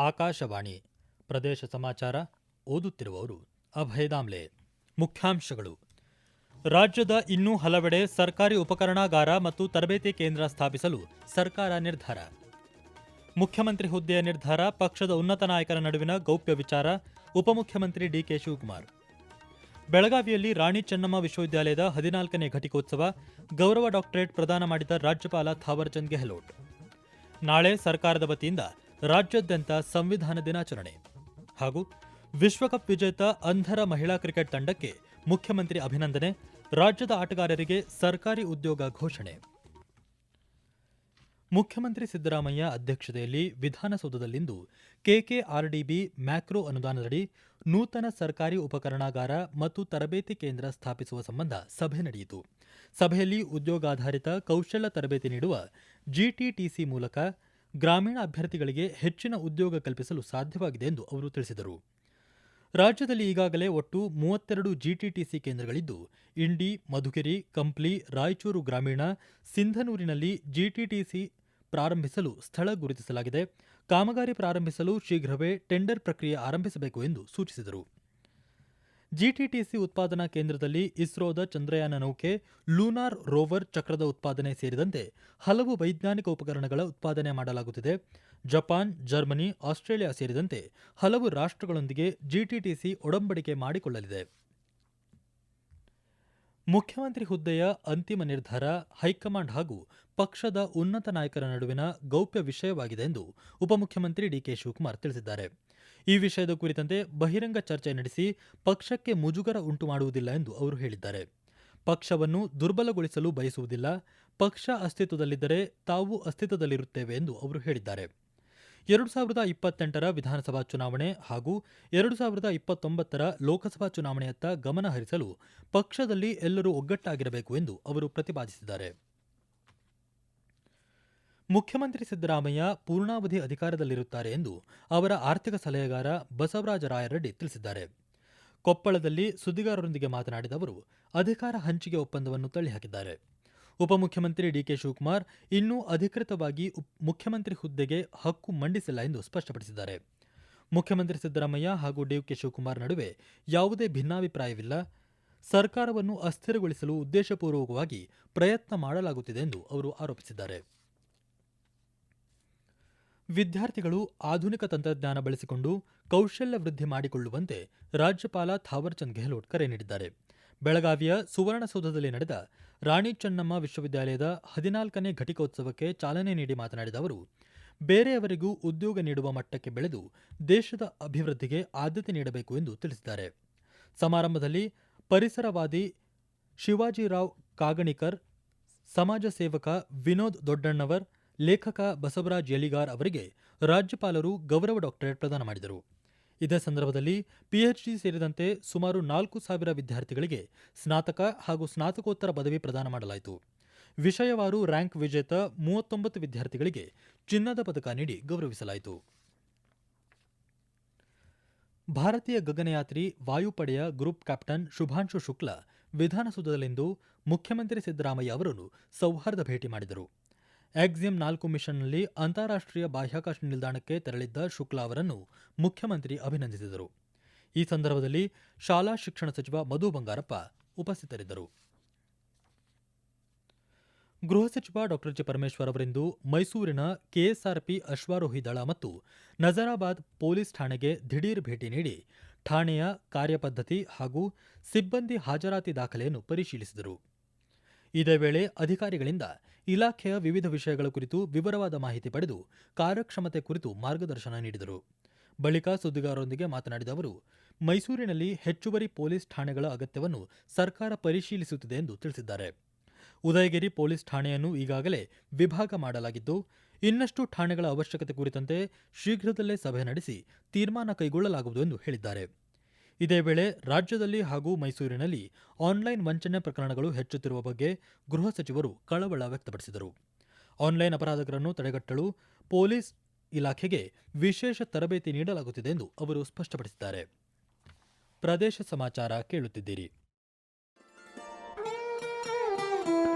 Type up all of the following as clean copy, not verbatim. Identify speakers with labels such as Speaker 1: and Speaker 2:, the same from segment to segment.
Speaker 1: ಆಕಾಶವಾಣಿ ಪ್ರದೇಶ ಸಮಾಚಾರ ಓದುತ್ತಿರುವವರು ಅಭಯ ದಾಮ್ಲೆ. ಮುಖ್ಯಾಂಶಗಳು: ರಾಜ್ಯದ ಇನ್ನೂ ಹಲವೆಡೆ ಸರ್ಕಾರಿ ಉಪಕರಣಾಗಾರ ಮತ್ತು ತರಬೇತಿ ಕೇಂದ್ರ ಸ್ಥಾಪಿಸಲು ಸರ್ಕಾರ ನಿರ್ಧಾರ. ಮುಖ್ಯಮಂತ್ರಿ ಹುದ್ದೆಯ ನಿರ್ಧಾರ ಪಕ್ಷದ ಉನ್ನತ ನಾಯಕರ ನಡುವಿನ ಗೌಪ್ಯ ವಿಚಾರ. ಉಪಮುಖ್ಯಮಂತ್ರಿ ಡಿಕೆ ಶಿವಕುಮಾರ್. ಬೆಳಗಾವಿಯಲ್ಲಿ ರಾಣಿ ಚೆನ್ನಮ್ಮ ವಿಶ್ವವಿದ್ಯಾಲಯದ 14ನೇ ಘಟಿಕೋತ್ಸವ, ಗೌರವ ಡಾಕ್ಟರೇಟ್ ಪ್ರದಾನ ಮಾಡಿದ ರಾಜ್ಯಪಾಲ ಥಾವರ್ಚಂದ್ ಗೆಹ್ಲೋಟ್. ನಾಳೆ ಸರ್ಕಾರದ ವತಿಯಿಂದ ರಾಜ್ಯಾದ್ಯಂತ ಸಂವಿಧಾನ ದಿನಾಚರಣೆ. ಹಾಗೂ ವಿಶ್ವಕಪ್ ವಿಜೇತ ಅಂಧರ ಮಹಿಳಾ ಕ್ರಿಕೆಟ್ ತಂಡಕ್ಕೆ ಮುಖ್ಯಮಂತ್ರಿ ಅಭಿನಂದನೆ, ರಾಜ್ಯದ ಆಟಗಾರರಿಗೆ ಸರ್ಕಾರಿ ಉದ್ಯೋಗ ಘೋಷಣೆ. ಮುಖ್ಯಮಂತ್ರಿ ಸಿದ್ದರಾಮಯ್ಯ ಅಧ್ಯಕ್ಷತೆಯಲ್ಲಿ ವಿಧಾನಸೌಧದಲ್ಲಿಂದು ಕೆಕೆಆರ್ಡಿಬಿ ಮ್ಯಾಕ್ರೋ ಅನುದಾನದಡಿ ನೂತನ ಸರ್ಕಾರಿ ಉಪಕರಣಾಗಾರ ಮತ್ತು ತರಬೇತಿ ಕೇಂದ್ರ ಸ್ಥಾಪಿಸುವ ಸಂಬಂಧ ಸಭೆ ನಡೆಯಿತು. ಸಭೆಯಲ್ಲಿ ಉದ್ಯೋಗಾಧಾರಿತ ಕೌಶಲ್ಯ ತರಬೇತಿ ನೀಡುವ ಜಿಟಿಟಿಸಿ ಮೂಲಕ ಗ್ರಾಮೀಣ ಅಭ್ಯರ್ಥಿಗಳಿಗೆ ಹೆಚ್ಚಿನ ಉದ್ಯೋಗ ಕಲ್ಪಿಸಲು ಸಾಧ್ಯವಾಗಿದೆ ಎಂದು ಅವರು ತಿಳಿಸಿದರು. ರಾಜ್ಯದಲ್ಲಿ ಈಗಾಗಲೇ ಒಟ್ಟು 32 ಜಿಟಿಟಿಸಿ ಕೇಂದ್ರಗಳಿದ್ದು, ಇಂಡಿ, ಮಧುಗಿರಿ, ಕಂಪ್ಲಿ, ರಾಯಚೂರು ಗ್ರಾಮೀಣ, ಸಿಂಧನೂರಿನಲ್ಲಿ ಜಿಟಿಟಿಸಿ ಪ್ರಾರಂಭಿಸಲು ಸ್ಥಳ ಗುರುತಿಸಲಾಗಿದೆ. ಕಾಮಗಾರಿ ಪ್ರಾರಂಭಿಸಲು ಶೀಘ್ರವೇ ಟೆಂಡರ್ ಪ್ರಕ್ರಿಯೆ ಆರಂಭಿಸಬೇಕು ಎಂದು ಸೂಚಿಸಿದರು. ಜಿಟಿಟಿಸಿ ಉತ್ಪಾದನಾ ಕೇಂದ್ರದಲ್ಲಿ ಇಸ್ರೋದ ಚಂದ್ರಯಾನ ನೌಕೆ, ಲೂನಾರ್ ರೋವರ್ ಚಕ್ರದ ಉತ್ಪಾದನೆ ಸೇರಿದಂತೆ ಹಲವು ವೈಜ್ಞಾನಿಕ ಉಪಕರಣಗಳ ಉತ್ಪಾದನೆ ಮಾಡಲಾಗುತ್ತಿದೆ. ಜಪಾನ್, ಜರ್ಮನಿ, ಆಸ್ಟ್ರೇಲಿಯಾ ಸೇರಿದಂತೆ ಹಲವು ರಾಷ್ಟ್ರಗಳೊಂದಿಗೆ ಜಿಟಿಟಿಸಿ ಒಡಂಬಡಿಕೆ ಮಾಡಿಕೊಳ್ಳಲಿದೆ. ಮುಖ್ಯಮಂತ್ರಿ ಹುದ್ದೆಯ ಅಂತಿಮ ನಿರ್ಧಾರ ಹೈಕಮಾಂಡ್ ಹಾಗೂ ಪಕ್ಷದ ಉನ್ನತ ನಾಯಕರ ನಡುವಿನ ಗೌಪ್ಯ ವಿಷಯವಾಗಿದೆ ಎಂದು ಉಪಮುಖ್ಯಮಂತ್ರಿ ಡಿಕೆ ಶಿವಕುಮಾರ್ ತಿಳಿಸಿದ್ದಾರೆ. ಈ ವಿಷಯದ ಕುರಿತಂತೆ ಬಹಿರಂಗ ಚರ್ಚೆ ನಡೆಸಿ ಪಕ್ಷಕ್ಕೆ ಮುಜುಗರ ಉಂಟು ಮಾಡುವುದಿಲ್ಲ ಎಂದು ಅವರು ಹೇಳಿದ್ದಾರೆ. ಪಕ್ಷವನ್ನು ದುರ್ಬಲಗೊಳಿಸಲು ಬಯಸುವುದಿಲ್ಲ. ಪಕ್ಷ ಅಸ್ತಿತ್ವದಲ್ಲಿದ್ದರೆ ತಾವು ಅಸ್ತಿತ್ವದಲ್ಲಿರುತ್ತೇವೆ ಎಂದು ಅವರು ಹೇಳಿದ್ದಾರೆ. 2028ರ ವಿಧಾನಸಭಾ ಚುನಾವಣೆ ಹಾಗೂ 2029ರ ಲೋಕಸಭಾ ಚುನಾವಣೆಯತ್ತ ಗಮನ ಹರಿಸಲು ಪಕ್ಷದಲ್ಲಿ ಎಲ್ಲರೂ ಒಗ್ಗಟ್ಟಾಗಿರಬೇಕು ಎಂದು ಅವರು ಪ್ರತಿಪಾದಿಸಿದ್ದಾರೆ. ಮುಖ್ಯಮಂತ್ರಿ ಸಿದ್ದರಾಮಯ್ಯ ಪೂರ್ಣಾವಧಿ ಅಧಿಕಾರದಲ್ಲಿರುತ್ತಾರೆ ಎಂದು ಅವರ ಆರ್ಥಿಕ ಸಲಹೆಗಾರ ಬಸವರಾಜ ರಾಯರೆಡ್ಡಿ ತಿಳಿಸಿದ್ದಾರೆ. ಕೊಪ್ಪಳದಲ್ಲಿ ಸುದ್ದಿಗಾರರೊಂದಿಗೆ ಮಾತನಾಡಿದ ಅವರು, ಅಧಿಕಾರ ಹಂಚಿಕೆ ಒಪ್ಪಂದವನ್ನು ತಳ್ಳಿಹಾಕಿದ್ದಾರೆ. ಉಪಮುಖ್ಯಮಂತ್ರಿ ಡಿಕೆ ಶಿವಕುಮಾರ್ ಇನ್ನೂ ಅಧಿಕೃತವಾಗಿ ಮುಖ್ಯಮಂತ್ರಿ ಹುದ್ದೆಗೆ ಹಕ್ಕು ಮಂಡಿಸಿಲ್ಲ ಎಂದು ಸ್ಪಷ್ಟಪಡಿಸಿದ್ದಾರೆ. ಮುಖ್ಯಮಂತ್ರಿ ಸಿದ್ದರಾಮಯ್ಯ ಹಾಗೂ ಡಿಕೆ ಶಿವಕುಮಾರ್ ನಡುವೆ ಯಾವುದೇ ಭಿನ್ನಾಭಿಪ್ರಾಯವಿಲ್ಲ. ಸರ್ಕಾರವನ್ನು ಅಸ್ಥಿರಗೊಳಿಸಲು ಉದ್ದೇಶಪೂರ್ವಕವಾಗಿ ಪ್ರಯತ್ನ ಮಾಡಲಾಗುತ್ತಿದೆ ಎಂದು ಅವರು ಆರೋಪಿಸಿದ್ದಾರೆ. ವಿದ್ಯಾರ್ಥಿಗಳು ಆಧುನಿಕ ತಂತ್ರಜ್ಞಾನ ಬಳಸಿಕೊಂಡು ಕೌಶಲ್ಯ ವೃದ್ಧಿ ಮಾಡಿಕೊಳ್ಳುವಂತೆ ರಾಜ್ಯಪಾಲ ಥಾವರ್ಚಂದ್ ಗೆಹ್ಲೋಟ್ ಕರೆ ನೀಡಿದ್ದಾರೆ. ಬೆಳಗಾವಿಯ ಸುವರ್ಣಸೌಧದಲ್ಲಿ ನಡೆದ ರಾಣಿ ಚೆನ್ನಮ್ಮ ವಿಶ್ವವಿದ್ಯಾಲಯದ 14ನೇ ಘಟಿಕೋತ್ಸವಕ್ಕೆ ಚಾಲನೆ ನೀಡಿ ಮಾತನಾಡಿದ ಅವರು, ಬೇರೆಯವರಿಗೂ ಉದ್ಯೋಗ ನೀಡುವ ಮಟ್ಟಕ್ಕೆ ಬೆಳೆದು ದೇಶದ ಅಭಿವೃದ್ಧಿಗೆ ಆದ್ಯತೆ ನೀಡಬೇಕು ಎಂದು ತಿಳಿಸಿದ್ದಾರೆ. ಸಮಾರಂಭದಲ್ಲಿ ಪರಿಸರವಾದಿ ಶಿವಾಜಿರಾವ್ ಕಾಗಣಿಕರ್, ಸಮಾಜ ಸೇವಕ ವಿನೋದ್ ದೊಡ್ಡಣ್ಣವರ್, ಲೇಖಕ ಬಸವರಾಜ್ ಯಲಿಗಾರ್ ಅವರಿಗೆ ರಾಜ್ಯಪಾಲರು ಗೌರವ ಡಾಕ್ಟರೇಟ್ ಪ್ರದಾನ ಮಾಡಿದರು. ಇದೇ ಸಂದರ್ಭದಲ್ಲಿ ಪಿಎಚ್ಡಿ ಸೇರಿದಂತೆ ಸುಮಾರು 4,000 ವಿದ್ಯಾರ್ಥಿಗಳಿಗೆ ಸ್ನಾತಕ ಹಾಗೂ ಸ್ನಾತಕೋತ್ತರ ಪದವಿ ಪ್ರದಾನ ಮಾಡಲಾಯಿತು. ವಿಷಯವಾರು ರ್ಯಾಂಕ್ ವಿಜೇತ 39 ವಿದ್ಯಾರ್ಥಿಗಳಿಗೆ ಚಿನ್ನದ ಪದಕ ನೀಡಿ ಗೌರವಿಸಲಾಯಿತು. ಭಾರತೀಯ ಗಗನಯಾತ್ರಿ ವಾಯುಪಡೆಯ ಗ್ರೂಪ್ ಕ್ಯಾಪ್ಟನ್ ಶುಭಾಂಶು ಶುಕ್ಲಾ ವಿಧಾನಸೌಧದಲ್ಲಿಂದು ಮುಖ್ಯಮಂತ್ರಿ ಸಿದ್ದರಾಮಯ್ಯ ಅವರನ್ನು ಸೌಹಾರ್ದ ಭೇಟಿ ಮಾಡಿದರು. ಎಕ್ಸಿಮ್ 4 ಮಿಷನ್ನಲ್ಲಿ ಅಂತಾರಾಷ್ಟ್ರೀಯ ಬಾಹ್ಯಾಕಾಶ ನಿಲ್ದಾಣಕ್ಕೆ ತೆರಳಿದ್ದ ಶುಕ್ಲಾ ಅವರನ್ನು ಮುಖ್ಯಮಂತ್ರಿ ಅಭಿನಂದಿಸಿದರು. ಈ ಸಂದರ್ಭದಲ್ಲಿ ಶಾಲಾ ಶಿಕ್ಷಣ ಸಚಿವ ಮಧು ಬಂಗಾರಪ್ಪ ಉಪಸ್ಥಿತರಿದ್ದರು. ಗೃಹ ಸಚಿವ ಡಾ ಜಿ. ಪರಮೇಶ್ವರ್ ಅವರಿಂದು ಮೈಸೂರಿನ ಕೆಎಸ್ಆರ್ಪಿ ಅಶ್ವಾರೋಹಿ ದಳ ಮತ್ತು ನಜರಾಬಾದ್ ಪೊಲೀಸ್ ಠಾಣೆಗೆ ದಿಢೀರ್ ಭೇಟಿ ನೀಡಿ ಠಾಣೆಯ ಕಾರ್ಯಪದ್ಧತಿ ಹಾಗೂ ಸಿಬ್ಬಂದಿ ಹಾಜರಾತಿ ದಾಖಲೆಯನ್ನು ಪರಿಶೀಲಿಸಿದರು. ಇದೇ ವೇಳೆ ಅಧಿಕಾರಿಗಳಿಂದ ಇಲಾಖೆಯ ವಿವಿಧ ವಿಷಯಗಳ ಕುರಿತು ವಿವರವಾದ ಮಾಹಿತಿ ಪಡೆದು ಕಾರ್ಯಕ್ಷಮತೆ ಕುರಿತು ಮಾರ್ಗದರ್ಶನ ನೀಡಿದರು. ಬಳಿಕ ಸುದ್ದಿಗಾರರೊಂದಿಗೆ ಮಾತನಾಡಿದ ಅವರು, ಮೈಸೂರಿನಲ್ಲಿ ಹೆಚ್ಚುವರಿ ಪೊಲೀಸ್ ಠಾಣೆಗಳ ಅಗತ್ಯವನ್ನು ಸರ್ಕಾರ ಪರಿಶೀಲಿಸುತ್ತಿದೆ ಎಂದು ತಿಳಿಸಿದ್ದಾರೆ. ಉದಯಗಿರಿ ಪೊಲೀಸ್ ಠಾಣೆಯನ್ನು ಈಗಾಗಲೇ ವಿಭಾಗ ಮಾಡಲಾಗಿದ್ದು, ಇನ್ನಷ್ಟು ಠಾಣೆಗಳ ಅವಶ್ಯಕತೆ ಕುರಿತಂತೆ ಶೀಘ್ರದಲ್ಲೇ ಸಭೆ ನಡೆಸಿ ತೀರ್ಮಾನ ಕೈಗೊಳ್ಳಲಾಗುವುದು ಎಂದು ಹೇಳಿದ್ದಾರೆ. ಇದೇ ವೇಳೆ ರಾಜ್ಯದಲ್ಲಿ ಹಾಗೂ ಮೈಸೂರಿನಲ್ಲಿ ಆನ್ಲೈನ್ ವಂಚನೆ ಪ್ರಕರಣಗಳು ಹೆಚ್ಚುತ್ತಿರುವ ಬಗ್ಗೆ ಗೃಹ ಸಚಿವರು ಕಳವಳ ವ್ಯಕ್ತಪಡಿಸಿದರು. ಆನ್ಲೈನ್ ಅಪರಾಧಗಳನ್ನು ತಡೆಗಟ್ಟಲು ಪೊಲೀಸ್ ಇಲಾಖೆಗೆ ವಿಶೇಷ ತರಬೇತಿ ನೀಡಲಾಗುತ್ತಿದೆ ಎಂದು ಅವರು ಸ್ಪಷ್ಟಪಡಿಸಿದ್ದಾರೆ. ಪ್ರದೇಶ ಸಮಾಚಾರ ಕೇಳುತ್ತಿದ್ದೀರಿ.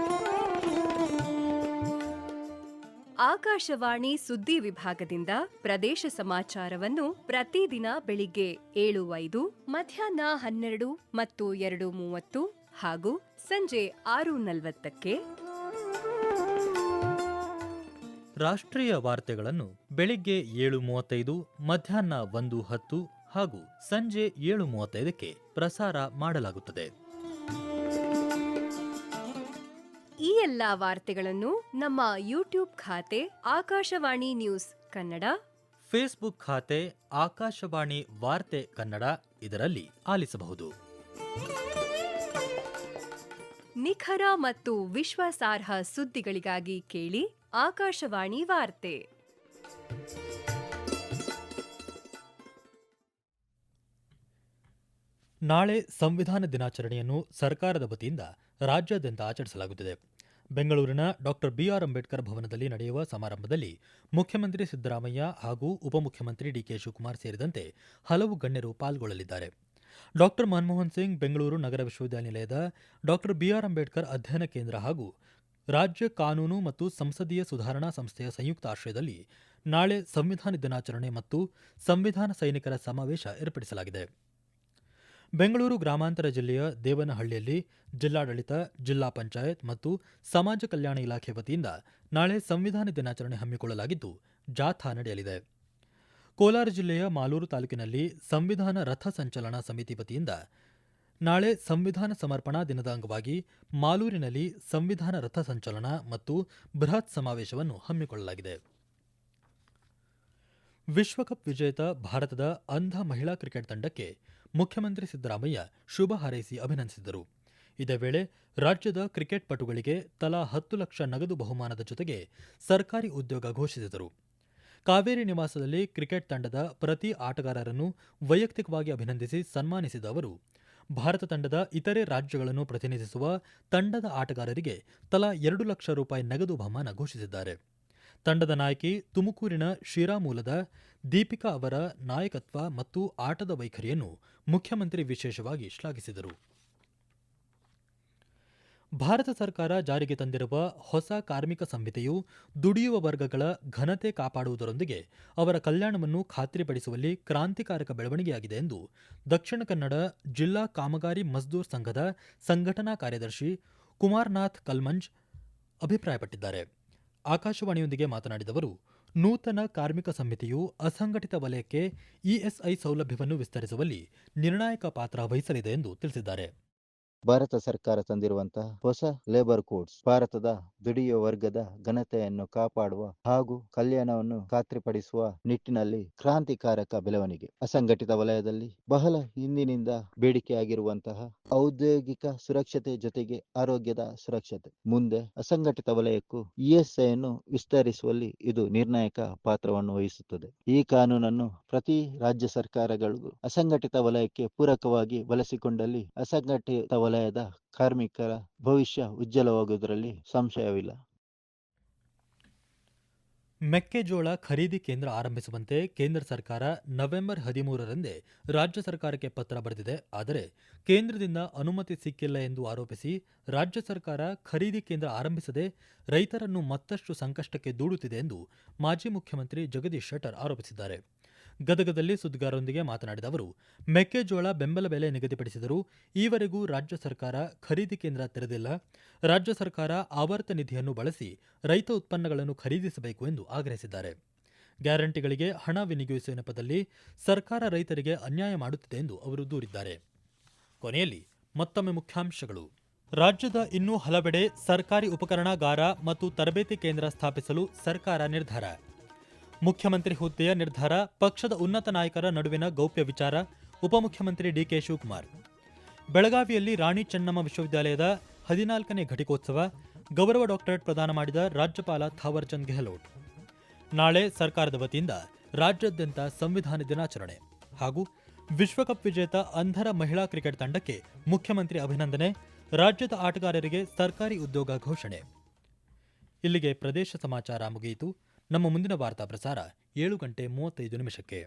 Speaker 2: ಆಕಾಶವಾಣಿ ಸುದ್ದಿ ವಿಭಾಗದಿಂದ ಪ್ರದೇಶ ಸಮಾಚಾರವನ್ನು ಪ್ರತಿದಿನ ಬೆಳಿಗ್ಗೆ 7:05, ಮಧ್ಯಾಹ್ನ 12 ಮತ್ತು 2:30 ಹಾಗೂ ಸಂಜೆ 6:40ಕ್ಕೆ.
Speaker 1: ರಾಷ್ಟ್ರೀಯ ವಾರ್ತೆಗಳನ್ನು ಬೆಳಿಗ್ಗೆ 7:35, ಮಧ್ಯಾಹ್ನ 1:10 ಹಾಗೂ ಸಂಜೆ 7:35ಕ್ಕೆ ಪ್ರಸಾರ ಮಾಡಲಾಗುತ್ತದೆ.
Speaker 2: ಈ ಎಲ್ಲಾ ವಾರ್ತೆಗಳನ್ನು ನಮ್ಮ ಯೂಟ್ಯೂಬ್ ಖಾತೆ ಆಕಾಶವಾಣಿ ನ್ಯೂಸ್ ಕನ್ನಡ,
Speaker 1: ಫೇಸ್ಬುಕ್ ಖಾತೆ ಆಕಾಶವಾಣಿ ವಾರ್ತೆ ಕನ್ನಡ ಇದರಲ್ಲಿ ಆಲಿಸಬಹುದು.
Speaker 2: ನಿಖರ ಮತ್ತು ವಿಶ್ವಾಸಾರ್ಹ ಸುದ್ದಿಗಳಿಗಾಗಿ ಕೇಳಿ ಆಕಾಶವಾಣಿ ವಾರ್ತೆ.
Speaker 1: ನಾಳೆ ಸಂವಿಧಾನ ದಿನಾಚರಣೆಯನ್ನು ಸರ್ಕಾರದ ವತಿಯಿಂದ ರಾಜ್ಯಾದ್ಯಂತ ಆಚರಿಸಲಾಗುತ್ತಿದೆ. ಬೆಂಗಳೂರಿನ ಡಾಕ್ಟರ್ ಬಿಆರ್ ಅಂಬೇಡ್ಕರ್ ಭವನದಲ್ಲಿ ನಡೆಯುವ ಸಮಾರಂಭದಲ್ಲಿ ಮುಖ್ಯಮಂತ್ರಿ ಸಿದ್ದರಾಮಯ್ಯ ಹಾಗೂ ಉಪಮುಖ್ಯಮಂತ್ರಿ ಡಿಕೆ ಶಿವಕುಮಾರ್ ಸೇರಿದಂತೆ ಹಲವು ಗಣ್ಯರು ಪಾಲ್ಗೊಳ್ಳಲಿದ್ದಾರೆ. ಡಾಕ್ಟರ್ ಮನಮೋಹನ್ ಸಿಂಗ್ ಬೆಂಗಳೂರು ನಗರ ವಿಶ್ವವಿದ್ಯಾನಿಲಯದ ಡಾಕ್ಟರ್ ಬಿಆರ್ ಅಂಬೇಡ್ಕರ್ ಅಧ್ಯಯನ ಕೇಂದ್ರ ಹಾಗೂ ರಾಜ್ಯ ಕಾನೂನು ಮತ್ತು ಸಂಸದೀಯ ಸುಧಾರಣಾ ಸಂಸ್ಥೆಯ ಸಂಯುಕ್ತ ಆಶ್ರಯದಲ್ಲಿ ನಾಳೆ ಸಂವಿಧಾನ ದಿನಾಚರಣೆ ಮತ್ತು ಸಂವಿಧಾನ ಸೈನಿಕರ ಸಮಾವೇಶ ಏರ್ಪಡಿಸಲಾಗಿದೆ. ಬೆಂಗಳೂರು ಗ್ರಾಮಾಂತರ ಜಿಲ್ಲೆಯ ದೇವನಹಳ್ಳಿಯಲ್ಲಿ ಜಿಲ್ಲಾಡಳಿತ, ಜಿಲ್ಲಾ ಪಂಚಾಯತ್ ಮತ್ತು ಸಮಾಜ ಕಲ್ಯಾಣ ಇಲಾಖೆ ವತಿಯಿಂದ ನಾಳೆ ಸಂವಿಧಾನ ದಿನಾಚರಣೆ ಹಮ್ಮಿಕೊಳ್ಳಲಾಗಿದ್ದು, ಜಾಥಾ ನಡೆಯಲಿದೆ. ಕೋಲಾರ ಜಿಲ್ಲೆಯ ಮಾಲೂರು ತಾಲೂಕಿನಲ್ಲಿ ಸಂವಿಧಾನ ರಥ ಸಂಚಲನ ಸಮಿತಿ ವತಿಯಿಂದ ನಾಳೆ ಸಂವಿಧಾನ ಸಮರ್ಪಣಾ ದಿನದ ಅಂಗವಾಗಿ ಮಾಲೂರಿನಲ್ಲಿ ಸಂವಿಧಾನ ರಥ ಸಂಚಲನ ಮತ್ತು ಬೃಹತ್ ಸಮಾವೇಶವನ್ನು ಹಮ್ಮಿಕೊಳ್ಳಲಾಗಿದೆ. ವಿಶ್ವಕಪ್ ವಿಜೇತ ಭಾರತದ ಅಂಧ ಮಹಿಳಾ ಕ್ರಿಕೆಟ್ ತಂಡಕ್ಕೆ ಮುಖ್ಯಮಂತ್ರಿ ಸಿದ್ದರಾಮಯ್ಯ ಶುಭ ಹಾರೈಸಿ ಅಭಿನಂದಿಸಿದರು. ಇದೇ ವೇಳೆ ರಾಜ್ಯದ ಕ್ರಿಕೆಟ್ ಪಟುಗಳಿಗೆ ತಲಾ 10 ಲಕ್ಷ ನಗದು ಬಹುಮಾನದ ಜೊತೆಗೆ ಸರ್ಕಾರಿ ಉದ್ಯೋಗ ಘೋಷಿಸಿದರು. ಕಾವೇರಿ ನಿವಾಸದಲ್ಲಿ ಕ್ರಿಕೆಟ್ ತಂಡದ ಪ್ರತಿ ಆಟಗಾರರನ್ನು ವೈಯಕ್ತಿಕವಾಗಿ ಅಭಿನಂದಿಸಿ ಸನ್ಮಾನಿಸಿದ ಅವರು, ಭಾರತ ತಂಡದ ಇತರೆ ರಾಜ್ಯಗಳನ್ನು ಪ್ರತಿನಿಧಿಸುವ ತಂಡದ ಆಟಗಾರರಿಗೆ ತಲಾ 2 ಲಕ್ಷ ರೂಪಾಯಿ ನಗದು ಬಹುಮಾನ ಘೋಷಿಸಿದ್ದಾರೆ. ತಂಡದ ನಾಯಕಿ ತುಮಕೂರಿನ ಶಿರಾ ಮೂಲದ ದೀಪಿಕಾ ಅವರ ನಾಯಕತ್ವ ಮತ್ತು ಆಟದ ವೈಖರಿಯನ್ನು ಮುಖ್ಯಮಂತ್ರಿ ವಿಶೇಷವಾಗಿ ಶ್ಲಾಘಿಸಿದರು. ಭಾರತ ಸರ್ಕಾರ ಜಾರಿಗೆ ತಂದಿರುವ ಹೊಸ ಕಾರ್ಮಿಕ ಸಂಹಿತೆಯು ದುಡಿಯುವ ವರ್ಗಗಳ ಘನತೆ ಕಾಪಾಡುವುದರೊಂದಿಗೆ ಅವರ ಕಲ್ಯಾಣವನ್ನು ಖಾತ್ರಿಪಡಿಸುವಲ್ಲಿ ಕ್ರಾಂತಿಕಾರಕ ಬೆಳವಣಿಗೆಯಾಗಿದೆ ಎಂದು ದಕ್ಷಿಣ ಕನ್ನಡ ಜಿಲ್ಲಾ ಕಾಮಗಾರಿ ಮಜ್ದೂರ್ ಸಂಘದ ಸಂಘಟನಾ ಕಾರ್ಯದರ್ಶಿ ಕುಮಾರನಾಥ್ ಕಲ್ಮಂಜ್ ಅಭಿಪ್ರಾಯಪಟ್ಟಿದ್ದಾರೆ. ಆಕಾಶವಾಣಿಯೊಂದಿಗೆ ಮಾತನಾಡಿದ ಅವರು, ನೂತನ ಕಾರ್ಮಿಕ ಸಂಹಿತೆಯು ಅಸಂಘಟಿತ ವಲಯಕ್ಕೆ ಇಎಸ್ಐ ಸೌಲಭ್ಯವನ್ನು ವಿಸ್ತರಿಸುವಲ್ಲಿ ನಿರ್ಣಾಯಕ ಪಾತ್ರ ವಹಿಸಲಿದೆ ಎಂದು ತಿಳಿಸಿದ್ದಾರೆ.
Speaker 3: ಭಾರತ ಸರ್ಕಾರ ತಂದಿರುವಂತಹ ಹೊಸ ಲೇಬರ್ ಕೋಡ್ಸ್ ಭಾರತದ ದುಡಿಯುವ ವರ್ಗದ ಘನತೆಯನ್ನು ಕಾಪಾಡುವ ಹಾಗೂ ಕಲ್ಯಾಣವನ್ನು ಖಾತ್ರಿಪಡಿಸುವ ನಿಟ್ಟಿನಲ್ಲಿ ಕ್ರಾಂತಿಕಾರಕ ಬೆಳವಣಿಗೆ. ಅಸಂಘಟಿತ ವಲಯದಲ್ಲಿ ಬಹಳ ಹಿಂದಿನಿಂದ ಬೇಡಿಕೆಯಾಗಿರುವಂತಹ ಔದ್ಯೋಗಿಕ ಸುರಕ್ಷತೆ ಜೊತೆಗೆ ಆರೋಗ್ಯದ ಸುರಕ್ಷತೆ ಮುಂದೆ ಅಸಂಘಟಿತ ವಲಯಕ್ಕೂ ಇಎಸ್ಐ ಅನ್ನು ವಿಸ್ತರಿಸುವಲ್ಲಿ ಇದು ನಿರ್ಣಾಯಕ ಪಾತ್ರವನ್ನು ವಹಿಸುತ್ತದೆ. ಈ ಕಾನೂನನ್ನು ಪ್ರತಿ ರಾಜ್ಯ ಸರ್ಕಾರಗಳು ಅಸಂಘಟಿತ ವಲಯಕ್ಕೆ ಪೂರಕವಾಗಿ ಬಳಸಿಕೊಂಡಲ್ಲಿ ಅಸಂಘಟಿತ ವಲಯದ ಕಾರ್ಮಿಕರ ಭವಿಷ್ಯ ಉಜ್ವಲವಾಗುವುದರಲ್ಲಿ ಸಂಶಯವಿಲ್ಲ.
Speaker 1: ಮೆಕ್ಕೆಜೋಳ ಖರೀದಿ ಕೇಂದ್ರ ಆರಂಭಿಸುವಂತೆ ಕೇಂದ್ರ ಸರ್ಕಾರ ನವೆಂಬರ್ 13ರಂದೇ ರಾಜ್ಯ ಸರ್ಕಾರಕ್ಕೆ ಪತ್ರ ಬರೆದಿದೆ. ಆದರೆ ಕೇಂದ್ರದಿಂದ ಅನುಮತಿ ಸಿಕ್ಕಿಲ್ಲ ಎಂದು ಆರೋಪಿಸಿ ರಾಜ್ಯ ಸರ್ಕಾರ ಖರೀದಿ ಕೇಂದ್ರ ಆರಂಭಿಸದೆ ರೈತರನ್ನು ಮತ್ತಷ್ಟು ಸಂಕಷ್ಟಕ್ಕೆ ದೂಡುತ್ತಿದೆ ಎಂದು ಮಾಜಿ ಮುಖ್ಯಮಂತ್ರಿ ಜಗದೀಶ್ ಶೆಟ್ಟರ್ ಆರೋಪಿಸಿದ್ದಾರೆ. ಗದಗದಲ್ಲಿ ಸುದ್ದಿಗಾರರೊಂದಿಗೆ ಮಾತನಾಡಿದ ಅವರು, ಮೆಕ್ಕೆಜೋಳ ಬೆಂಬಲ ಬೆಲೆ ನಿಗದಿಪಡಿಸಿದರೂ ಈವರೆಗೂ ರಾಜ್ಯ ಸರ್ಕಾರ ಖರೀದಿ ಕೇಂದ್ರ ತೆರೆದಿಲ್ಲ. ರಾಜ್ಯ ಸರ್ಕಾರ ಆವರ್ತ ನಿಧಿಯನ್ನು ಬಳಸಿ ರೈತ ಉತ್ಪನ್ನಗಳನ್ನು ಖರೀದಿಸಬೇಕು ಎಂದು ಆಗ್ರಹಿಸಿದ್ದಾರೆ. ಗ್ಯಾರಂಟಿಗಳಿಗೆ ಹಣ ವಿನಿಯೋಗಿಸುವ ನೆಪದಲ್ಲಿ ಸರ್ಕಾರ ರೈತರಿಗೆ ಅನ್ಯಾಯ ಮಾಡುತ್ತಿದೆ ಎಂದು ಅವರು ದೂರಿದ್ದಾರೆ. ಕೊನೆಯಲ್ಲಿ ಮತ್ತೊಮ್ಮೆ ಮುಖ್ಯಾಂಶಗಳು. ರಾಜ್ಯದ ಇನ್ನೂ ಹಲವೆಡೆ ಸರ್ಕಾರಿ ಉಪಕರಣಾಗಾರ ಮತ್ತು ತರಬೇತಿ ಕೇಂದ್ರ ಸ್ಥಾಪಿಸಲು ಸರ್ಕಾರ ನಿರ್ಧಾರ. ಮುಖ್ಯಮಂತ್ರಿ ಹುದ್ದೆಯ ನಿರ್ಧಾರ ಪಕ್ಷದ ಉನ್ನತ ನಾಯಕರ ನಡುವಿನ ಗೌಪ್ಯ ವಿಚಾರ, ಉಪಮುಖ್ಯಮಂತ್ರಿ ಡಿಕೆ ಶಿವಕುಮಾರ್. ಬೆಳಗಾವಿಯಲ್ಲಿ ರಾಣಿ ಚೆನ್ನಮ್ಮ ವಿಶ್ವವಿದ್ಯಾಲಯದ 14ನೇ ಘಟಿಕೋತ್ಸವ, ಗೌರವ ಡಾಕ್ಟರೇಟ್ ಪ್ರದಾನ ಮಾಡಿದ ರಾಜ್ಯಪಾಲ ಥಾವರ್ ಚಂದ್ ಗೆಹ್ಲೋಟ್. ನಾಳೆ ಸರ್ಕಾರದ ವತಿಯಿಂದ ರಾಜ್ಯಾದ್ಯಂತ ಸಂವಿಧಾನ ದಿನಾಚರಣೆ ಹಾಗೂ ವಿಶ್ವಕಪ್ ವಿಜೇತ ಅಂಧರ ಮಹಿಳಾ ಕ್ರಿಕೆಟ್ ತಂಡಕ್ಕೆ ಮುಖ್ಯಮಂತ್ರಿ ಅಭಿನಂದನೆ, ರಾಜ್ಯದ ಆಟಗಾರರಿಗೆ ಸರ್ಕಾರಿ ಉದ್ಯೋಗ ಘೋಷಣೆ. ಇಲ್ಲಿಗೆ ಪ್ರದೇಶ ಸಮಾಚಾರ ಮುಗಿಯಿತು. ನಮ್ಮ ಮುಂದಿನ ವಾರ್ತಾ ಪ್ರಸಾರ 7:35 ನಿಮಿಷಕ್ಕೆ.